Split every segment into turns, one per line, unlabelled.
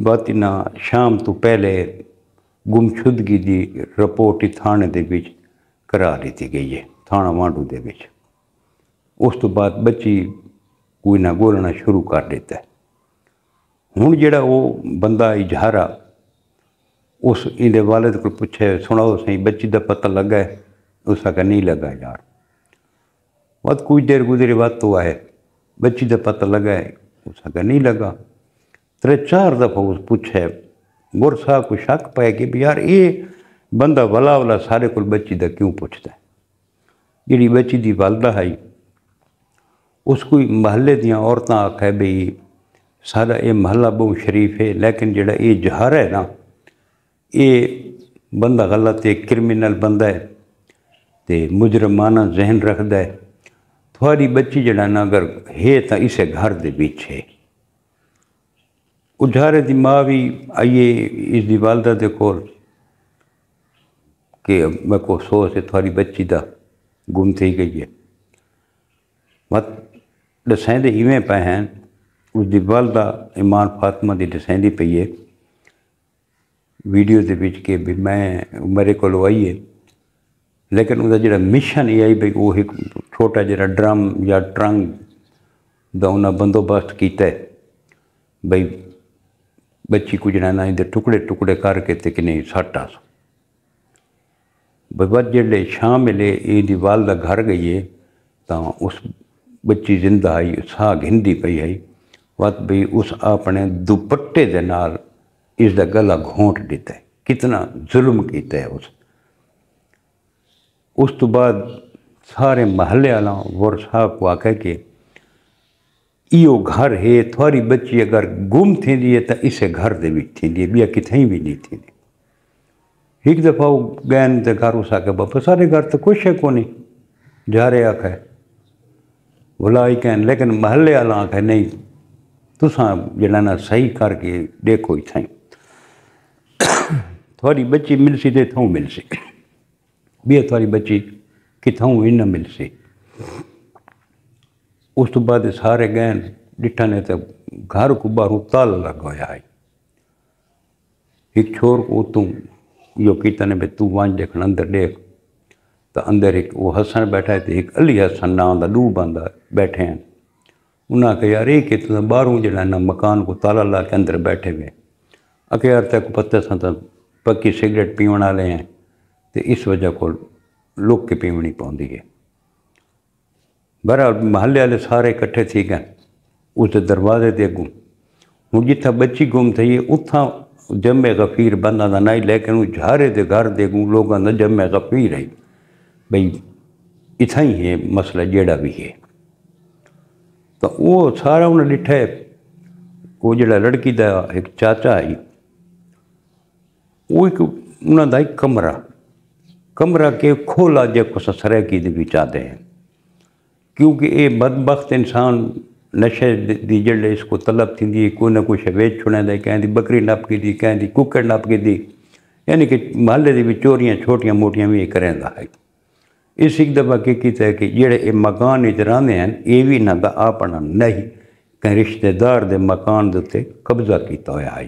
ਬਾਤੀਨਾ ਸ਼ਾਮ ਤੋਂ ਪਹਿਲੇ ਗੁੰਮਸ਼ੁਦਗੀ ਦੀ ਰਿਪੋਰਟ ਥਾਣੇ ਦੇ ਵਿੱਚ ਕਰਾ ਦਿੱਤੀ ਗਈ ਹੈ, ਥਾਣਾ ਵਾਂਡੂ ਦੇ ਵਿੱਚ। ਉਸ ਤੋਂ ਬਾਅਦ ਬੱਚੀ ਕੋਈ ਨਾ ਬੋਲਣਾ ਸ਼ੁਰੂ ਕਰ ਦਿੱਤਾ। ਹੁਣ ਜਿਹੜਾ ਉਹ ਬੰਦਾ ਇਜ਼ਹਾਰਾ ਉਸ ਇਹਦੇ ਵਾਲਿਦ ਕੋਲ ਪੁੱਛਿਆ, ਸੁਣਾਓ ਸਹੀ ਬੱਚੀ ਦਾ ਪਤਾ ਲੱਗਾ ਹੈ? ਉਸ ਆਖਿਆ ਨਹੀਂ ਲੱਗਾ ਯਾਰ। بات کچھ دیر گزرے بات تو ہے بچی کا پتہ لگا ہے، اس کا نہیں لگا۔ 3-4 دفعہ اس پوچھے، گور صاحب کو شک پائے کہ یار یہ بندہ ولا ولا سارے کو بچی کا کیوں پوچھتا ہے۔ جی بچی کی والدہ ہے اس کو محلے دیا عورتیں آخ ہے بھئی سارا یہ محلہ بہت شریف ہے، لیکن جڑا یہ جہار ہے نا یہ بندہ غلط ہے، کرمینل بندہ ہے تے مجرمانہ ذہن رکھتا ہے۔ تھوڑی بچی جڑا نا اگر ہے تو اسے گھر دے بیچ ہے۔ اجھارے دی ماں بھی آئیے اس دی والدہ دے کول کہ میں کو افسوس ہے تھوڑی بچی دا گم تھی گئی ہے۔ مت دسائیں دے ایویں پہ ہیں، اس دی والدہ ایمان فاطمہ دی دسائیں دی پہ ہے ویڈیو دے بیچ کے بھی میں میرے کو آئی ہے، لیکن وہ جڑا مشن یہ آئی بھئی وہ ایک چھوٹا جڑا ڈرم یا ٹرنگ دا انہاں بندوبست کیتا ہے بھئی بچی کو جڑا نا اندر ٹکڑے ٹکڑے کر کے تے کہ نہیں ساٹا سو بس جڑے شام ملے یہ دی والدہ گھر گئی ہے تو اس بچی زندہ آئی ساہ گھندی پئی آئی وقت بھئی اس اپنے دوپٹے دے نال اس دا گلا گھونٹ دیتا ہے، کتنا ظلم کیتا ہے اس تو بعد سارے محلے والا ور صاحب کو آکھے کہ ایو گھر ہے تھوڑی بچی اگر گم تھی ہے تو اسے گھر دے بھی تھی بیا کتھیں بھی نہیں تھی۔ ایک دفعہ وہ گین دے گھر اس آکے باپا سارے گھر تو کچھ ہے کو نہیں جا رہے آکھے بلائی کہن، لیکن محلے والا آکھے نہیں تساں جلانا صحیح کر کے دیکھو ہی تھیں تھوڑی بچی مل سی دے تھوں مل سی بھی تھوڑی بچی کتھوں ہی نہ مل سی۔ اس تو بعد سارے گئن ڈٹھا نے تو گھر کو باہر تالا لگایا ہے۔ ایک چھوڑ کو اتوں یہ کیتا نے بھی تو وانج دیکھنا اندر دیکھ تو اندر ایک وہ حسن بیٹھا ہے تو ایک علی حسن نام دا دو بندہ بیٹھے ہیں۔ انہاں کہ یار ایک تو باہروں جڑا نا مکان کو تالا لا کے اندر بیٹھے ہوئے اکھے یار تے کو پتہ سا تو پکی سگریٹ پیون والے ہیں تو اس وجہ کو لک کے پیونی پوندی ہے۔ بہرحال محلے والے سارے اکٹھے تھی گئے اس دروازے دے گم ہوں جتھا بچی گم تھی اتھا جمع غفیر بندہ دا نہیں، لیکن وہ جھارے دے گھر دے گوں لوگوں دا جمع غفیر ہے بھئی اتھا ہی ہے مسئلہ جیڑا بھی ہے۔ تو وہ سارا انہیں ڈٹھا ہے وہ جڑا لڑکی دا ایک چاچا ہے وہ ایک انہوں دا ایک کمرہ کے کھولا جے کو سسرے کی دی بھی چاہتے ہیں، کیونکہ یہ بدبخت انسان نشے دی جڑے اس کو طلب تھی دی کوئی نہ کوئی ویچ چھوڑے دے، کہیں دی بکری نپ کی دی، کہیں دی ککڑ نپ کی دی، یعنی کہ محلے دی بھی چوریاں چھوٹیاں موٹیاں بھی کریں دا ہے۔ اس ایک دفعہ کی کیتا ہے کہ جڑے یہ مکان اجرانے ہیں یہ بھی نہ دا اپنا نہیں کہیں رشتہ دار دے مکان دیتے قبضہ کیتا ہوا ہے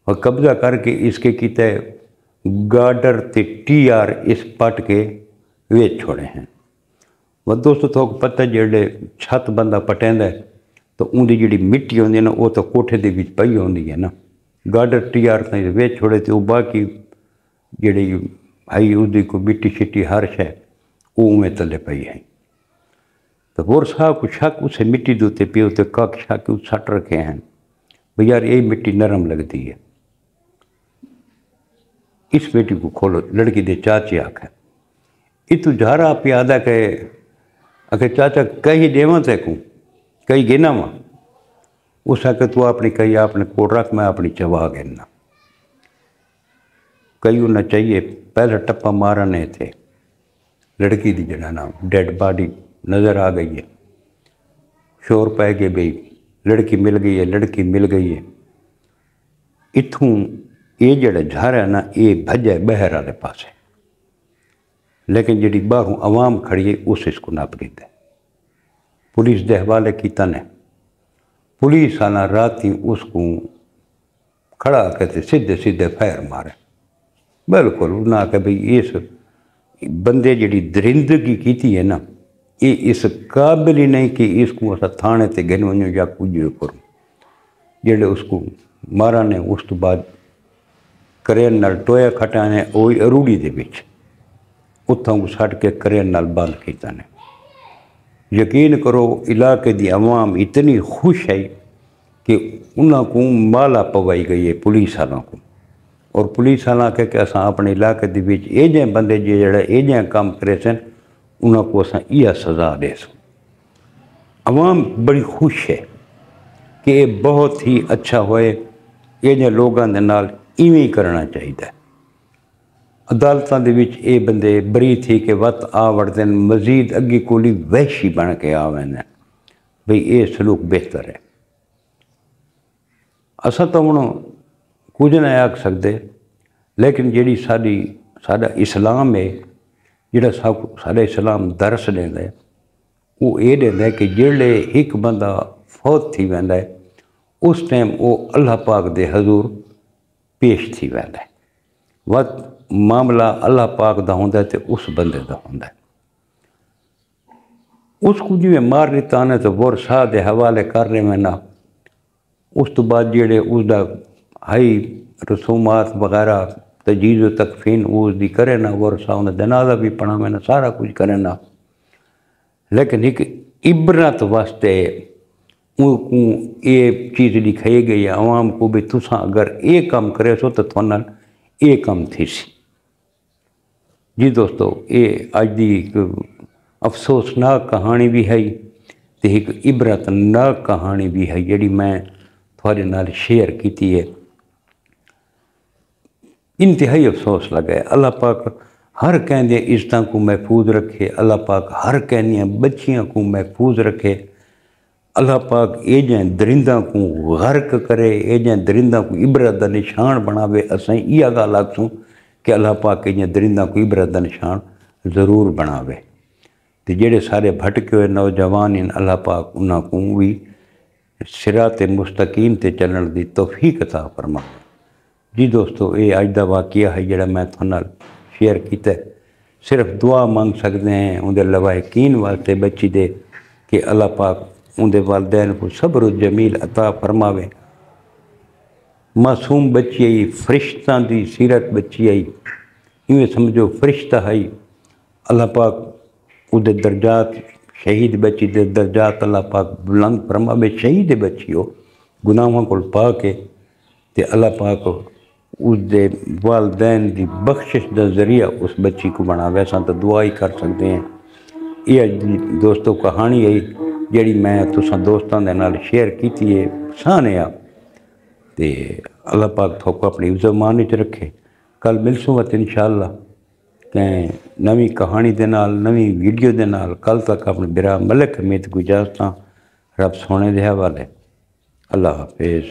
اور قبضہ کر کے اس کے کیتا ہے گارڈر تے ٹی آر اس پٹ کے ویچ چھوڑے ہیں۔ وہ دوستو تو پتہ جڑے چھت بندہ پٹیندا ہے تو ان دی جڑی مٹی ہوندی ہے نا وہ تو کوٹھے دے وچ پئی ہوندی ہے نا، گارڈر ٹی آر تائیں ویچ چھوڑے تے وہ باقی جڑی آئی اس دی کو مٹی شٹی ہر شے وہ اویں تلے پئی ہے۔ تو غور صاحب کو شک اسے مٹی دوتے پیو تے کاک شک اس سٹ رکھے ہیں بھئی یار یہ مٹی نرم لگتی ہے۔ اس بیٹی کو کھولو، لڑکی دے چاچے آکھے یہ تو جھارا پیادہ کہ اگر چاچا کہیں دیواں تے کو کہیں گنا ماں اس آکے تو اپنی کہیں اپنے کوڑ رکھ میں اپنی چوا گنا کہیں انہیں چاہیے پہلے ٹپا مارنے تھے لڑکی دی جڑا نا ڈیڈ باڈی نظر آ گئی ہے، شور پہ گئے بھئی لڑکی مل گئی ہے۔ اتھوں یہ جڑا جھارا ہے نا یہ بھجے بہر والے پاس ہے، لیکن جڑی باہروں عوام کھڑی ہے اس کو نپ کیتا ہے۔ پولیس دے حوالے کیتا نے، پولیس آنا رات ہی اس کو کھڑا کے سیدھے سیدھے فیر مارے بالکل انہیں آ کے بھئی اس بندے جڑی درندگی کیتی ہے نا یہ اس قابل ہی نہیں کہ اس کو اسا تھانے تے گن ونجو یا کچھ کروں جڑے اس کو مارا نے اس تو بعد کرین نال ٹویا کھٹانے وہی اروڑی دے وچ اتھاں کو سٹ کے کرین نال بند کیتا نے یقین کرو علاقے دی عوام اتنی خوش ہے کہ انہاں کو مالا پوائی گئی ہے پولیس والوں کو اور پولیس والا کہ اساں اپنے علاقے دے وچ اے جے بندے جڑے اے جے کام کرے سن انہاں کو اساں یہ سزا دے سو عوام بڑی خوش ہے کہ یہ بہت ہی اچھا ہوئے یہ جے لوگاں دے نال ایویں کرنا چاہیے عدالتاں دے وچ اے بندے بری تھی کہ وقت آ وڑدن مزید اگی کولی وحشی بن کے آویں بھئی اے سلوک بہتر ہے اساں تو ہن کچھ نہ آکھ سکدے لیکن جڑی ساڈا اسلام ہے جڑا ساڈا اسلام درس دیندا ہے وہ یہ دیندا ہے کہ جڑے ایک بندہ فوت تھی ویندا ہے اس ٹائم وہ اللہ پاک دے حضور پیش تھی ویندا ہے وقت معاملہ اللہ پاک دا ہوندا ہے تے اس بندے دا ہوندا ہے اس کو جی مار دیتا نے تو ور شاہ دے حوالے کر رہے میں نا اس تو بعد جڑے اس دا ہائی رسومات وغیرہ تجہیز و تکفین اس دی کرے نا ور شاہ انہیں جنازہ بھی پڑھا میں نا سارا کچھ کرے نا لیکن ایک عبرت واسطے ان کو یہ چیز لکھائی گئی ہے عوام کو بھی تساں اگر یہ کام کرے سو تو تھونال یہ کام تھی سی جی دوستو یہ اج دی ایک افسوسناک کہانی بھی ہے تے ایک عبرتناک کہانی بھی ہے جڑی میں تھوڑے نال شیئر کیتی ہے انتہائی افسوس لگا ہے اللہ پاک ہر کہندے عزتوں کو محفوظ رکھے اللہ پاک ہر کہندیاں بچیاں کو محفوظ رکھے اللہ پاک اے جائیں درندہ کو غرق کرے اے جائیں درندہ کو عبرت دا نشان بناوے اسائیں یہ گل آکھسوں کہ اللہ پاک اے جائیں درندہ کو عبرت دا نشان ضرور بناوے تے جڑے سارے بھٹکے ہوئے نوجوان ہیں اللہ پاک انہاں کو بھی صراط مستقیم تے چلن دی توفیق عطا فرمائے جی دوستو یہ اج دا واقعہ ہے جڑا میں تھوڑے نال شیئر کیتا ہے صرف دعا مانگ سکتے ہیں اندر لواحقین واسطے بچی دے کہ اللہ پاک اندر والدین کو صبر و جمیل عطا فرماوے معصوم بچی آئی فرشتہ دی سیرت بچی آئی یوں سمجھو فرشتہ آئی اللہ پاک اندر درجات شہید بچی دے درجات اللہ پاک بلند فرماوے شہید بچی ہو گناہوں کو پا کے تے اللہ پاک اس دے والدین دی بخشش دا ذریعہ اس بچی کو بناوے ایسا تو دعا ہی کر سکتے ہیں یہ دوستو کہانی ہے جڑی میں تساں دوستاں دے نال شیئر کیتی ہے سانے آپ تے اللہ پاک تھوکو اپنی عزت مان وچ رکھے کل ملسوں وقت انشاءاللہ کہ نویں کہانی دے نال نویں ویڈیو دے نال کل تک اپنے برا ملک حمید کو اجازت رب سونے دے حوالے اللہ حافظ